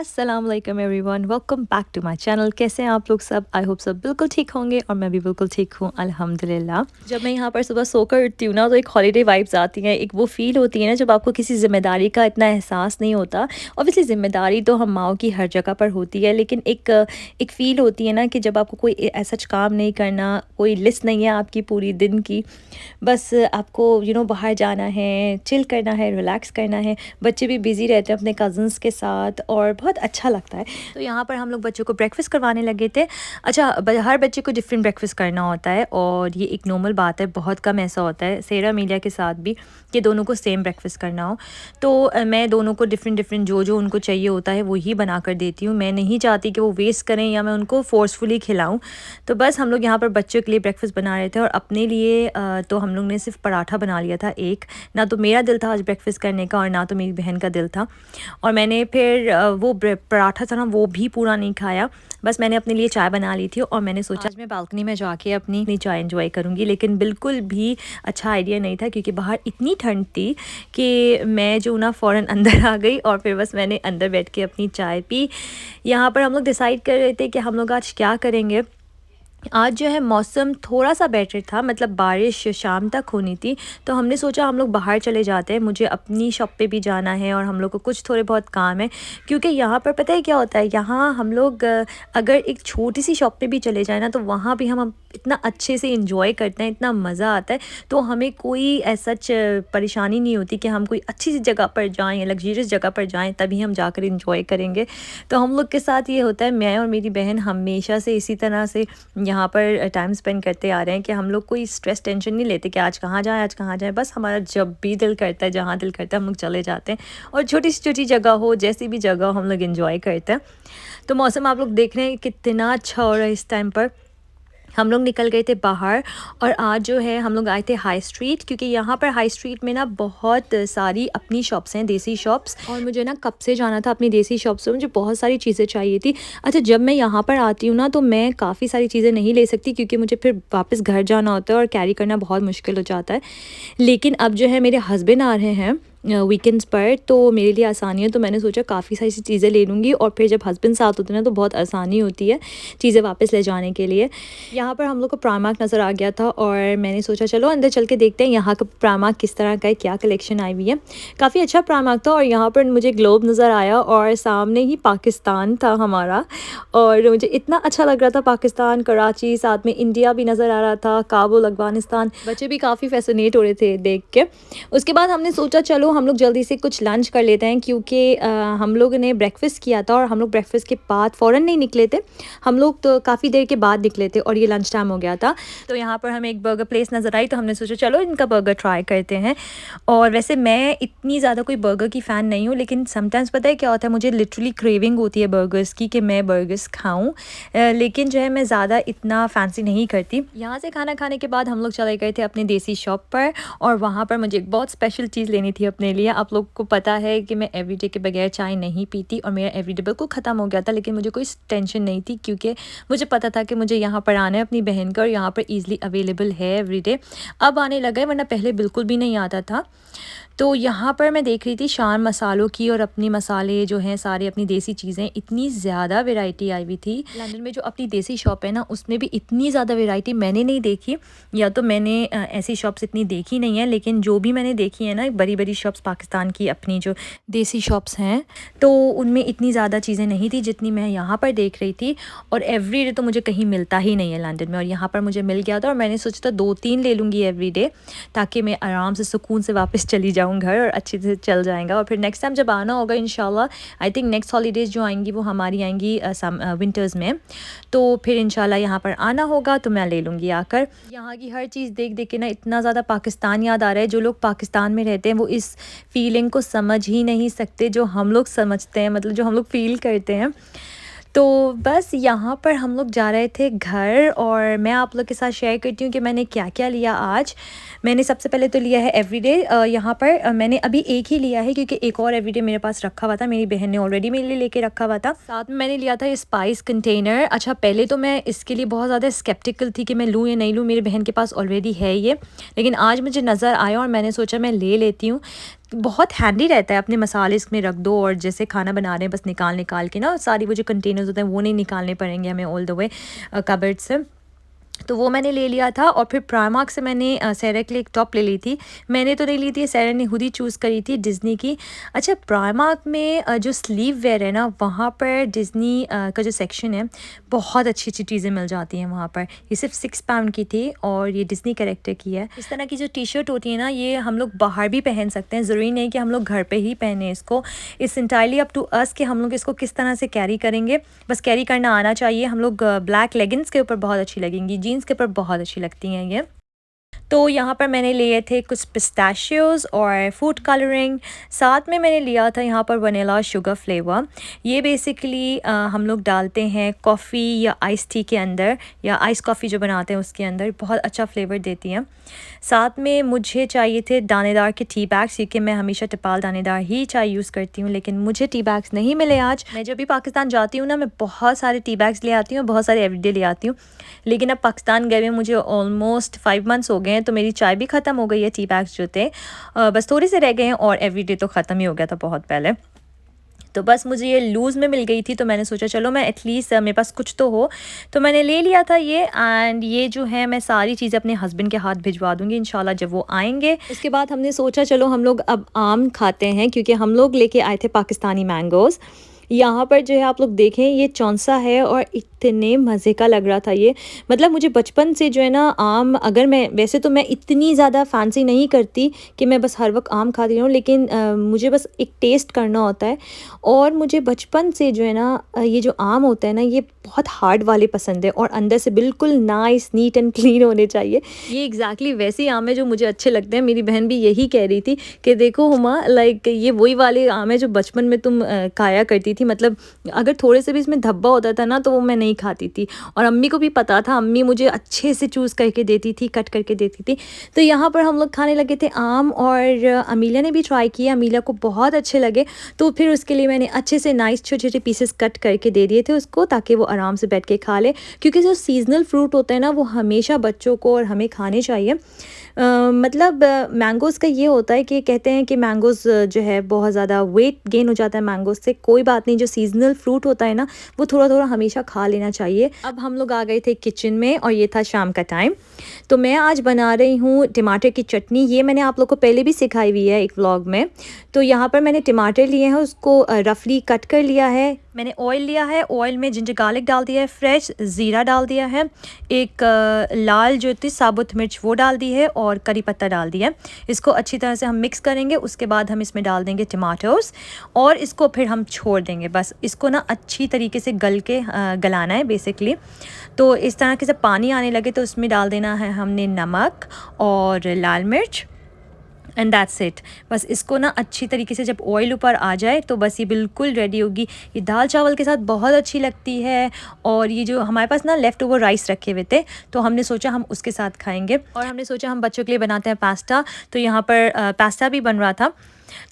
अस्सलाम वालेकुम everyone, welcome back to my channel. कैसे हैं आप लोग सब? आई होप सब बिल्कुल ठीक होंगे और मैं भी बिल्कुल ठीक हूँ अल्हम्दुलिल्लाह। जब मैं यहाँ पर सुबह सोकर उठती हूँ ना तो एक हॉलीडे वाइब्स आती हैं, एक वो फील होती है ना जब आपको किसी ज़िम्मेदारी का इतना एहसास नहीं होता। ऑब्वियसली ज़िम्मेदारी तो हम माओ की हर जगह पर होती है, लेकिन एक फ़ील होती है ना कि जब आपको कोई ऐसा काम नहीं करना, कोई लिस्ट नहीं है आपकी पूरी दिन की, बस आपको बाहर जाना है, चिल करना है, रिलैक्स करना है। बच्चे भी बिज़ी रहते हैं अपने कज़न्स के साथ और बहुत अच्छा लगता है। तो यहाँ पर हम लोग बच्चों को ब्रेकफ़ास्ट करवाने लगे थे। अच्छा, हर बच्चे को डिफरेंट ब्रेकफ़ास्ट करना होता है और ये एक नॉर्मल बात है, बहुत कम ऐसा होता है सेरा मीलिया के साथ भी कि दोनों को सेम ब्रेकफ़ास्ट करना हो। तो मैं दोनों को डिफरेंट जो उनको चाहिए होता है वो ही बना कर देती हूँ। मैं नहीं चाहती कि वो वेस्ट करें या मैं उनको फ़ोर्सफुली खिलाऊँ। तो बस हम लोग यहाँ पर बच्चों के लिए ब्रेकफ़ास्ट बना रहे थे और अपने लिए तो हम लोग ने सिर्फ पराठा बना लिया था एक। ना तो मेरा दिल था आज ब्रेकफ़ास्ट करने का और ना तो मेरी बहन का दिल था। और मैंने फिर वो पराठा था ना वो भी पूरा नहीं खाया। बस मैंने अपने लिए चाय बना ली थी और मैंने सोचा आज मैं बालकनी में जाके अपनी चाय एंजॉय करूँगी, लेकिन बिल्कुल भी अच्छा आइडिया नहीं था क्योंकि बाहर इतनी ठंड थी कि मैं जो ना फ़ौरन अंदर आ गई और फिर बस मैंने अंदर बैठ के अपनी चाय पी। यहाँ पर हम लोग डिसाइड कर रहे थे कि हम लोग आज क्या करेंगे। आज जो है मौसम थोड़ा-सा बेटर था, मतलब बारिश शाम तक होनी थी, तो हमने सोचा हम लोग बाहर चले जाते हैं। मुझे अपनी शॉप पे भी जाना है और हम लोग को कुछ थोड़े बहुत काम है, क्योंकि यहाँ पर पता है क्या होता है, यहाँ हम लोग अगर एक छोटी-सी शॉप पे भी चले जाएँ ना, तो वहाँ भी हम इतना अच्छे से एंजॉय करते हैं, इतना मज़ा आता है। तो हमें कोई सच परेशानी नहीं होती कि हम कोई अच्छी सी जगह पर जाएँ या लग्ज़रियस जगह पर जाएँ, तभी हम जाकर एंजॉय करेंगे। तो हम लोग के साथ ये होता है, मैं और मेरी बहन हमेशा से इसी तरह से यहाँ पर टाइम स्पेंड करते आ रहे हैं कि हम लोग कोई स्ट्रेस टेंशन नहीं लेते कि आज कहाँ जाएँ। बस हमारा जब भी दिल करता है, जहाँ दिल करता है हम लोग चले जाते हैं और छोटी से छोटी जगह हो, जैसी भी जगह हो, हम लोग एंजॉय करते हैं। तो मौसम आप लोग देख रहे हैं कितना अच्छा हो रहा है इस टाइम पर। हम लोग निकल गए थे बाहर और आज जो है हम लोग आए थे हाई स्ट्रीट, क्योंकि यहाँ पर हाई स्ट्रीट में ना बहुत सारी अपनी शॉप्स हैं, देसी शॉप्स, और मुझे ना कब से जाना था अपनी देसी शॉप्स से, मुझे बहुत सारी चीज़ें चाहिए थी। अच्छा, जब मैं यहाँ पर आती हूँ ना तो मैं काफ़ी सारी चीज़ें नहीं ले सकती क्योंकि मुझे फिर वापस घर जाना होता है और कैरी करना बहुत मुश्किल हो जाता है। लेकिन अब जो है मेरे हस्बैंड आ रहे हैं वीकेंड्स पर, तो मेरे लिए आसानी है, तो मैंने सोचा काफ़ी सारी सी चीज़ें ले लूँगी और फिर जब हस्बैंड साथ होते हैं ना तो बहुत आसानी होती है चीज़ें वापस ले जाने के लिए। यहाँ पर हम लोग को प्रामार्क नज़र आ गया था और मैंने सोचा चलो अंदर चल के देखते हैं यहाँ का प्रामार्क किस तरह का है, क्या कलेक्शन आई हुई है। काफ़ी अच्छा प्रामार्क था और यहाँ पर मुझे ग्लोब नज़र आया और सामने ही पाकिस्तान था हमारा, और मुझे इतना अच्छा लग रहा था। पाकिस्तान, कराची, साथ में इंडिया भी नज़र आ रहा था, काबुल, अफ़गानिस्तान। बच्चे भी काफ़ी फैसिनेट हो रहे थे देख के। उसके बाद हमने सोचा चलो हम लोग जल्दी से कुछ लंच कर लेते हैं, क्योंकि हम लोग ने ब्रेकफ़ास्ट किया था और हम लोग ब्रेकफ़ास्ट के बाद फ़ौरन नहीं निकले थे, हम लोग तो काफ़ी देर के बाद निकले थे और ये लंच टाइम हो गया था। तो यहाँ पर हमें एक बर्गर प्लेस नज़र आई, तो हमने सोचा चलो इनका बर्गर ट्राई करते हैं। और वैसे मैं इतनी ज़्यादा कोई बर्गर की फ़ैन नहीं हूँ, लेकिन समटाइम्स पता है क्या होता है, मुझे लिटरली क्रेविंग होती है बर्गर्स की कि मैं बर्गर्स खाऊँ, लेकिन जो है मैं ज़्यादा इतना फैंसी नहीं करती। यहाँ से खाना खाने के बाद हम लोग चले गए थे अपनी देसी शॉप पर और वहाँ पर मुझे एक बहुत स्पेशल चीज़ लेनी थी अपने लिए। आप लोग को पता है कि मैं एवरीडे के बगैर चाय नहीं पीती और मेरा एवरीडे बिल्कुल ख़त्म हो गया था, लेकिन मुझे कोई टेंशन नहीं थी क्योंकि मुझे पता था कि मुझे यहाँ पर आना है अपनी बहन का और यहाँ पर ईज़िली अवेलेबल है एवरीडे। अब आने लगा है, वरना पहले बिल्कुल भी नहीं आता था। तो यहाँ पर मैं देख रही थी शान मसालों की और अपनी मसाले जो हैं सारे अपनी देसी चीज़ें, इतनी ज़्यादा वैरायटी आई हुई थी। लंदन में जो अपनी देसी शॉप है ना उसमें भी इतनी ज़्यादा वैरायटी मैंने नहीं देखी, या तो मैंने ऐसी शॉप्स इतनी देखी नहीं है, लेकिन जो भी मैंने देखी है ना बड़ी बड़ी शॉप्स पाकिस्तान की अपनी जो देसी शॉप्स हैं, तो उनमें इतनी ज़्यादा चीज़ें नहीं थी जितनी मैं यहाँ पर देख रही थी। और एवरीडे तो मुझे कहीं मिलता ही नहीं है लंदन में, और यहाँ पर मुझे मिल गया था और मैंने सोचा था 2-3 ले लूँगी एवरीडे, ताकि मैं आराम से सुकून से वापस चली जाऊँ घर और अच्छे से चल जाएगा। और फिर नेक्स्ट टाइम जब आना होगा इंशाल्लाह, आई थिंक नेक्स्ट हॉलीडेज़ जो आएंगी वो हमारी आएंगी विंटर्स में, तो फिर इंशाल्लाह यहाँ पर आना होगा तो मैं ले लूँगी आकर। यहाँ की हर चीज़ देख देख के ना इतना ज़्यादा पाकिस्तान याद आ रहा है। जो लोग पाकिस्तान में रहते हैं वो इस फीलिंग को समझ ही नहीं सकते जो हम लोग समझते हैं, मतलब जो हम लोग फ़ील करते हैं। तो बस यहाँ पर हम लोग जा रहे थे घर और मैं आप लोग के साथ शेयर करती हूँ कि मैंने क्या क्या लिया आज। मैंने सबसे पहले तो लिया है एवरीडे। यहाँ पर मैंने अभी एक ही लिया है क्योंकि एक और एवरीडे मेरे पास रखा हुआ था, मेरी बहन ने ऑलरेडी मेरे लिए लेके रखा हुआ था। साथ में मैंने लिया था ये स्पाइस कंटेनर। अच्छा, पहले तो मैं इसके लिए बहुत ज़्यादा स्केप्टिकल थी कि मैं लूँ या नहीं लूँ, मेरी बहन के पास ऑलरेडी है ये, लेकिन आज मुझे नज़र आया और मैंने सोचा मैं ले लेती हूँ। बहुत हैंडी रहता है, अपने मसाले इसमें रख दो और जैसे खाना बना रहे हैं बस निकाल निकाल के ना, सारी वो जो कंटेनर्स होते हैं वो नहीं निकालने पड़ेंगे हमें ऑल द वे कबर्ड से। तो वो मैंने ले लिया था। और फिर प्राइमार्क से मैंने सैरा के लिए एक टॉप ले ली थी। मैंने तो नहीं ली थी, सैरा ने खुद ही चूज़ करी थी डिज़नी की। अच्छा, प्राइमार्क में जो स्लीव वेयर है ना, वहाँ पर डिज़नी का जो सेक्शन है, बहुत अच्छी अच्छी चीज़ें मिल जाती हैं वहाँ पर। ये सिर्फ 6 पाउंड की थी और ये डिज़नी कैरेक्टर की है। इस तरह की जो टी शर्ट होती है ना, ये हम लोग बाहर भी पहन सकते हैं, ज़रूरी नहीं कि हम लोग घर पर ही पहने इसको। It's entirely up to us कि हम लोग इसको किस तरह से कैरी करेंगे, बस कैरी करना आना चाहिए। हम लोग ब्लैक लेगिंग्स के ऊपर बहुत अच्छी लगेंगी, जीन्स के ऊपर बहुत अच्छी लगती हैं ये। तो यहाँ पर मैंने लिए थे कुछ पिस्ताशियोज़ और फूड कलरिंग, साथ में मैंने लिया था यहाँ पर वनीला शुगर फ्लेवर। ये बेसिकली हम लोग डालते हैं कॉफ़ी या आइस टी के अंदर, या आइस कॉफ़ी जो बनाते हैं उसके अंदर, बहुत अच्छा फ्लेवर देती हैं। साथ में मुझे चाहिए थे दानेदार के टी बैग्स, क्योंकि मैं हमेशा टिपाल दानेदार ही चाय यूज़ करती हूँ, लेकिन मुझे टी बैग्स नहीं मिले आज। मैं जब भी पाकिस्तान जाती हूँ ना, मैं बहुत सारे टी बैग्स ले आती हूँ, बहुत सारे एवरीडे ले आती हूँ। लेकिन अब पाकिस्तान गए हुए मुझे ऑलमोस्ट 5 मंथ्स हो गए हैं, तो मेरी चाय भी ख़त्म हो गई है। टी बैग्स जो थे बस थोड़े से रह गए हैं, और एवरीडे तो ख़त्म ही हो गया था बहुत पहले। तो बस मुझे ये लूज़ में मिल गई थी, तो मैंने सोचा चलो मैं एटलीस्ट मेरे पास कुछ तो हो, तो मैंने ले लिया था ये। एंड ये जो है मैं सारी चीज़ें अपने हस्बैंड के हाथ भिजवा दूँगी इंशाल्लाह जब वो आएंगे। उसके बाद हमने सोचा चलो हम लोग अब आम खाते हैं, क्योंकि हम लोग लेके आए थे पाकिस्तानी मैंगोज़। यहाँ पर जो है आप लोग देखें, ये चौंसा है और इतने मज़े का लग रहा था ये। मतलब मुझे बचपन से जो है ना आम, अगर मैं वैसे तो मैं इतनी ज़्यादा फैंसी नहीं करती कि मैं बस हर वक्त आम खाती रहूँ, लेकिन मुझे बस एक टेस्ट करना होता है। और मुझे बचपन से जो है ना ये जो आम होता है ना, ये बहुत हार्ड वाले पसंद है, और अंदर से बिल्कुल नाइस नीट एंड क्लीन होने चाहिए। ये एग्जैक्टली वैसे आम है जो मुझे अच्छे लगते हैं। मेरी बहन भी यही कह रही थी कि देखो हुमा, लाइक ये वही वाले आम है जो बचपन में तुम खाया करती थी। मतलब अगर थोड़े से भी इसमें धब्बा होता था ना, तो वो मैं नहीं खाती थी। और अम्मी को भी पता था, अम्मी मुझे अच्छे से चूज़ करके देती थी, कट करके देती थी। तो यहाँ पर हम लोग खाने लगे थे आम, और अमीला ने भी ट्राई किया, अमीला को बहुत अच्छे लगे। तो फिर उसके लिए मैंने अच्छे से नाइस छोटे छोटे पीसेस कट करके दे दिए थे उसको, ताकि वो आराम से बैठ के खा ले। क्योंकि जो सीजनल फ्रूट होता है ना, वो हमेशा बच्चों को और हमें खाने चाहिए। मतलब मैंगोज़ का ये होता है कि कहते हैं कि मैंगोज़ जो है बहुत ज़्यादा वेट गेन हो जाता है मैंगोज़ से। कोई बात नहीं, जो सीजनल फ्रूट होता है ना, वो थोड़ा थोड़ा हमेशा खा लेना चाहिए। अब हम लोग आ गए थे किचन में, और ये था शाम का टाइम। तो मैं आज बना रही हूँ टमाटर की चटनी। ये मैंने आप लोग को पहले भी सिखाई हुई है एक व्लॉग में। तो यहाँ पर मैंने टमाटर लिए हैं, उसको रफली कट कर लिया है। मैंने ऑयल लिया है, ऑयल में जिंजर गार्लिक डाल दिया है, फ्रेश ज़ीरा डाल दिया है, एक लाल जो थी साबुत मिर्च वो डाल दी है, और करी पत्ता डाल दिया है। इसको अच्छी तरह से हम मिक्स करेंगे। उसके बाद हम इसमें डाल देंगे टमाटोस, और इसको फिर हम छोड़ देंगे। बस इसको ना अच्छी तरीके से गलाना है बेसिकली। तो इस तरह के जब पानी आने लगे तो उसमें डाल देना है हमने नमक और लाल मिर्च, एंड दैट्स इट। बस इसको ना अच्छी तरीके से जब ऑयल ऊपर आ जाए तो बस ये बिल्कुल रेडी होगी। ये दाल चावल के साथ बहुत अच्छी लगती है। और ये जो हमारे पास ना लेफ़्ट ओवर राइस रखे हुए थे, तो हमने सोचा हम उसके साथ खाएंगे। और हमने सोचा हम बच्चों के लिए बनाते हैं पास्ता, तो यहाँ पर पास्ता भी बन रहा था।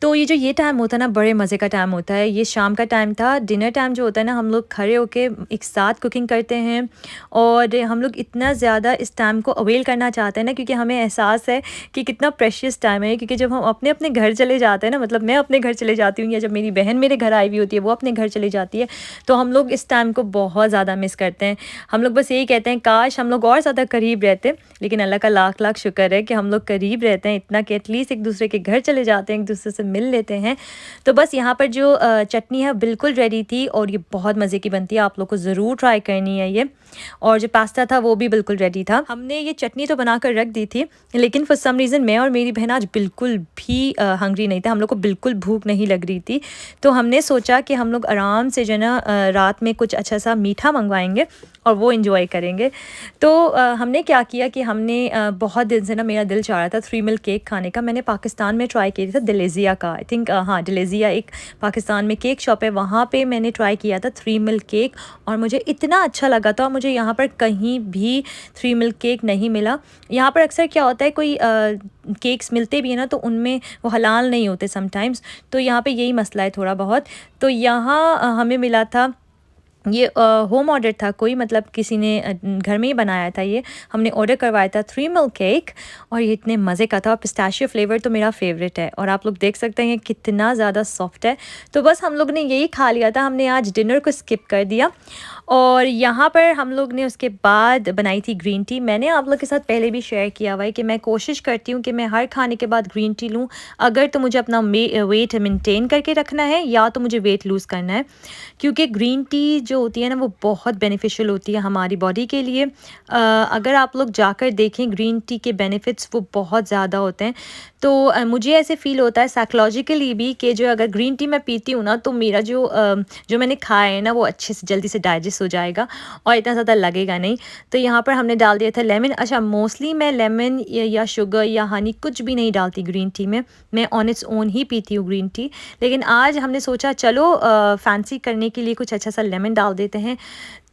तो ये टाइम होता है ना, बड़े मज़े का टाइम होता है। ये शाम का टाइम था। डिनर टाइम जो होता है ना, हम लोग खड़े होके एक साथ कुकिंग करते हैं, और हम लोग इतना ज़्यादा इस टाइम को अवेल करना चाहते हैं ना, क्योंकि हमें एहसास है कि कितना प्रेशियस टाइम है। क्योंकि जब हम अपने अपने घर चले जाते हैं ना, मतलब मैं अपने घर चले जाती हूँ, या जब मेरी बहन मेरे घर आई हुई होती है, वो अपने घर चली जाती है, तो हम लोग इस टाइम को बहुत ज़्यादा मिस करते हैं। हम लोग बस यही कहते हैं काश हम लोग और ज़्यादा करीब रहते। लेकिन अल्लाह का लाख लाख शुक्र है कि हम लोग करीब रहते हैं, इतना कि एटलीस्ट एक दूसरे के घर चले जाते हैं, एक दूसरे से मिल लेते हैं। तो बस यहाँ पर जो चटनी है बिल्कुल रेडी थी, और ये बहुत मज़े की बनती है। आप लोग को ज़रूर ट्राई करनी है ये। और जो पास्ता था वो भी बिल्कुल रेडी था। हमने ये चटनी तो बनाकर रख दी थी, लेकिन फॉर सम रीज़न मैं और मेरी बहन आज बिल्कुल भी हंग्री नहीं थे। हम लोग को बिल्कुल भूख नहीं लग रही थी। तो हमने सोचा कि हम लोग आराम से जो है ना रात में कुछ अच्छा सा मीठा मंगवाएंगे और वो इंजॉय करेंगे। तो हमने क्या किया कि हमने बहुत दिन से ना मेरा दिल चाह रहा था 3 मिल्क केक खाने का। मैंने पाकिस्तान में ट्राई किया था डिलेजिया का, आई थिंक हाँ डिलेजिया एक पाकिस्तान में केक शॉप है, वहाँ पे मैंने ट्राई किया था 3 मिल्क केक, और मुझे इतना अच्छा लगा था। मुझे यहाँ पर कहीं भी 3 मिल्क केक नहीं मिला। यहाँ पर अक्सर क्या होता है, कोई केक्स मिलते भी हैं ना, तो उनमें वो हलाल नहीं होते समटाइम्स। तो यहाँ पे यही मसला है थोड़ा बहुत। तो यहाँ हमें मिला था ये होम ऑर्डर था कोई, मतलब किसी ने घर में ही बनाया था। ये हमने ऑर्डर करवाया था 3 मिल्क केक, और ये इतने मज़े का था। पिस्ताशियो फ्लेवर तो मेरा फेवरेट है, और आप लोग देख सकते हैं कितना ज़्यादा सॉफ्ट है। तो बस हम लोग ने यही खा लिया था, हमने आज डिनर को स्किप कर दिया। और यहाँ पर हम लोग ने उसके बाद बनाई थी ग्रीन टी। मैंने आप लोग के साथ पहले भी शेयर किया हुआ है कि मैं कोशिश करती हूँ कि मैं हर खाने के बाद ग्रीन टी लूँ, अगर तो मुझे अपना वेट मेंटेन करके रखना है या तो मुझे वेट लूज़ करना है, क्योंकि ग्रीन टी जो होती है ना वो बहुत बेनिफिशियल होती है हमारी बॉडी के लिए। अगर आप लोग जाकर देखें ग्रीन टी के बेनिफिट्स वो बहुत ज़्यादा होते हैं। तो मुझे ऐसे फ़ील होता है साइकोलॉजिकली भी कि जो अगर ग्रीन टी मैं पीती हूँ ना, तो मेरा जो मैंने खाया है ना वो अच्छे से जल्दी से डाइजेस्ट हो जाएगा और इतना ज़्यादा लगेगा नहीं। तो यहाँ पर हमने डाल दिया था लेमन। अच्छा, मोस्टली मैं लेमन या शुगर या हनी कुछ भी नहीं डालती ग्रीन टी में, मैं ऑन इट्स ओन ही पीती हूँ ग्रीन टी। लेकिन आज हमने सोचा चलो फैंसी करने के लिए कुछ अच्छा सा लेमन डाल देते हैं,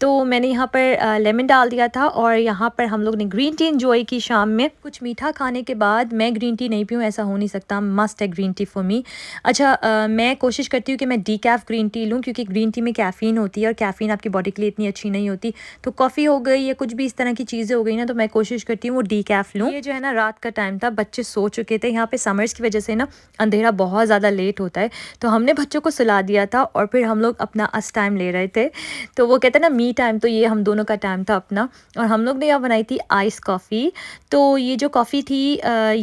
तो मैंने यहाँ पर लेमन डाल दिया था। और यहाँ पर हम लोग ने ग्रीन टी एंजॉय की शाम में। कुछ मीठा खाने के बाद मैं ग्रीन टी नहीं पीऊँ ऐसा हो नहीं सकता, मस्ट है ग्रीन टी फॉर मी। अच्छा, मैं कोशिश करती हूँ कि मैं डीकैफ ग्रीन टी लूँ, क्योंकि ग्रीन टी में कैफ़ीन होती है और कैफ़ीन आपकी बॉडी के लिए इतनी अच्छी नहीं होती। तो कॉफ़ी हो गई या कुछ भी इस तरह की चीज़ें हो गई ना, तो मैं कोशिश करती हूँ वो डीकैफ लूँ। ये जो है ना, रात का टाइम था, बच्चे सो चुके थे। यहाँ पर समर्स की वजह से ना अंधेरा बहुत ज़्यादा लेट होता है, तो हमने बच्चों को सुला दिया था और फिर हम लोग अपना अस टाइम ले रहे थे। तो वो कहते हैं ना मी टाइम, तो ये हम दोनों का टाइम था अपना। और हम लोग ने यहाँ बनाई थी आइस कॉफ़ी। तो ये जो कॉफ़ी थी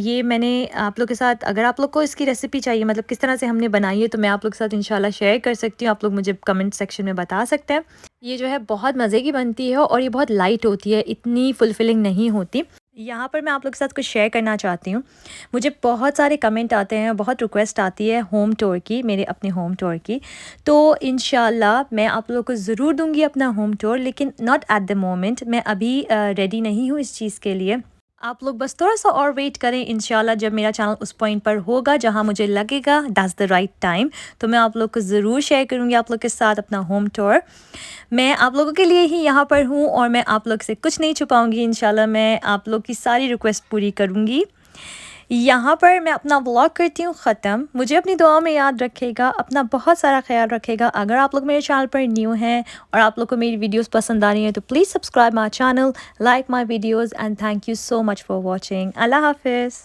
ये मैंने आप लोग के साथ, अगर आप लोग को इसकी रेसिपी चाहिए, मतलब किस तरह से हमने बनाई है, तो मैं आप लोग के साथ इंशाल्लाह शेयर कर सकती हूँ। आप लोग मुझे कमेंट सेक्शन में बता सकते हैं। ये जो है बहुत मज़े की बनती है और ये बहुत लाइट होती है, इतनी फुलफिलिंग नहीं होती। यहाँ पर मैं आप लोग के साथ कुछ शेयर करना चाहती हूँ। मुझे बहुत सारे कमेंट आते हैं, बहुत रिक्वेस्ट आती है होम टूर की, मेरे अपने होम टूर की। तो इंशाल्लाह मैं आप लोग को ज़रूर दूँगी अपना होम टूर, लेकिन नॉट एट द मोमेंट। मैं अभी रेडी नहीं हूँ इस चीज़ के लिए। आप लोग बस थोड़ा सा और वेट करें, इंशाल्लाह जब मेरा चैनल उस पॉइंट पर होगा जहाँ मुझे लगेगा दैट्स द राइट टाइम, तो मैं आप लोग को ज़रूर शेयर करूँगी आप लोग के साथ अपना होम टूर। मैं आप लोगों के लिए ही यहाँ पर हूँ और मैं आप लोग से कुछ नहीं छुपाऊँगी। इंशाल्लाह मैं आप लोग की सारी रिक्वेस्ट पूरी करूँगी। यहाँ पर मैं अपना व्लॉग करती हूँ ख़त्म। मुझे अपनी दुआ में याद रखेगा, अपना बहुत सारा ख्याल रखेगा। अगर आप लोग मेरे चैनल पर न्यू हैं और आप लोग को मेरी वीडियोस पसंद आ रही हैं, तो please subscribe my channel, like my videos, and thank you so much for watching. अल्लाह हाफिज़।